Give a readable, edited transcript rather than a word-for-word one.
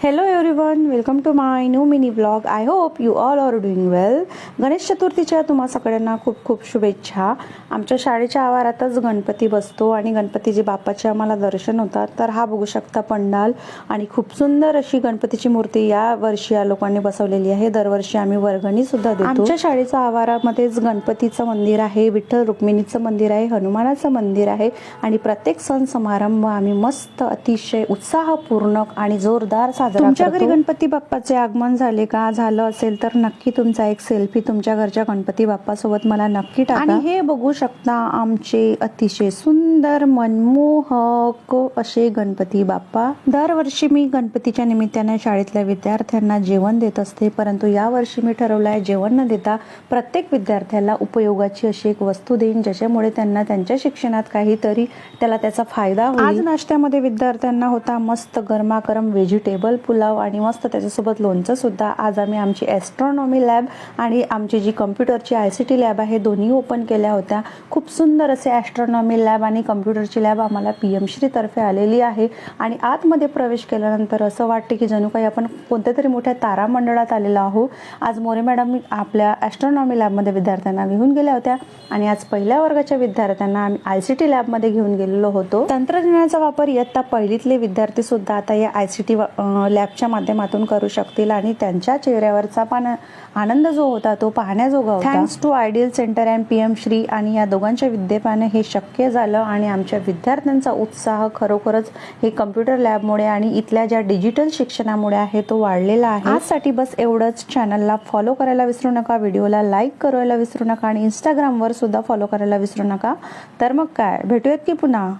Hello everyone, welcome to my new mini vlog. I hope you all are doing well. Ganesh चतुर्थीच्या तुम्हा सगळ्यांना खूप खूप शुभेच्छा. आमच्या शाळेच्या आवारातच गणपती बसतो आणि गणपतीचे बाप्पाचे आम्हाला दर्शन होतात. तर हा बघू शकता पंडाल आणि खूप सुंदर अशी गणपतीची मूर्ती या वर्षी या लोकांनी बसवलेली आहे. दरवर्षी आम्ही वर्गणी सुद्धा देतो. आमच्या शाळेच्या आवारामध्येच गणपतीचं मंदिर आहे, विठ्ठल रुक्मिणीचं मंदिर आहे, हनुमानाचं मंदिर आहे आणि प्रत्येक सण समारंभ आम्ही मस्त अतिशय उत्साहपूर्ण आणि जोरदार साजरा करतो. तुमच्या घरी गणपती बाप्पाचे आगमन झाले का? झालं असेल तर नक्की तुमचा एक सेल्फी तुमच्या घरच्या गणपती बाप्पा सोबत मला नक्की टाका. आणि हे बघू शकता आमचे अतिशय सुंदर मनमोहक असे गणपती बाप्पा. दरवर्षी मी गणपतीच्या निमित्ताने शाळेतल्या विद्यार्थ्यांना जेवण देत असते, परंतु या वर्षी मी ठरवलं आहे जेवण न देता प्रत्येक विद्यार्थ्याला उपयोगाची अशी एक वस्तू देईन, ज्याच्यामुळे त्यांना त्यांच्या शिक्षणात काहीतरी त्याचा फायदा होईल. आज नाश्त्यामध्ये विद्यार्थ्यांना होता मस्त गरमागरम व्हेजिटेबल पुलाव आणि मस्त त्याच्यासोबत लोणचं सुद्धा. आज आम्ही आमची ॲस्ट्रॉनॉमी लॅब आणि आमची जी कम्प्युटरची ICT लॅब आहे दोन्ही ओपन केल्या होत्या. खूप सुंदर असे ॲस्ट्रॉनॉमी लॅब आणि कम्प्युटरची लॅब आम्हाला PM श्री तर्फे आलेली आहे. आणि आतमध्ये प्रवेश केल्यानंतर असं वाटते की जणू काही आपण कोणत्या तरी मोठ्या तारामंडळात आलेलो आहोत. आज मोरे मॅडम आपल्या ॲस्ट्रॉनॉमी लॅबमध्ये विद्यार्थ्यांना घेऊन गेल्या होत्या आणि आज पहिल्या वर्गाच्या विद्यार्थ्यांना आम्ही ICT लॅबमध्ये घेऊन गेलेलो होतो. तंत्रज्ञानाचा वापर इयत्ता पहिलीतले विद्यार्थी सुद्धा आता या ICT लॅबच्या माध्यमातून करू शकतील आणि त्यांच्या चेहऱ्यावरचा पण आनंद जो होता तो पाहण्याजोगा होता. Thanks to ideal centre and PM Shri आणि या दोघांच्या विद्येपाने हे शक्य झालं आणि आमच्या विद्यार्थ्यांचा उत्साह खरोखरच हे कम्प्युटर लॅबमुळे आणि इथल्या ज्या डिजिटल शिक्षणामुळे आहे तो वाढलेला आहे. आजसाठी बस एवढंच. चॅनलला फॉलो करायला विसरू नका, व्हिडिओला लाईक करायला विसरू नका आणि Instagramवर सुद्धा फॉलो करायला विसरू नका. तर मग काय, भेटूयात की पुन्हा.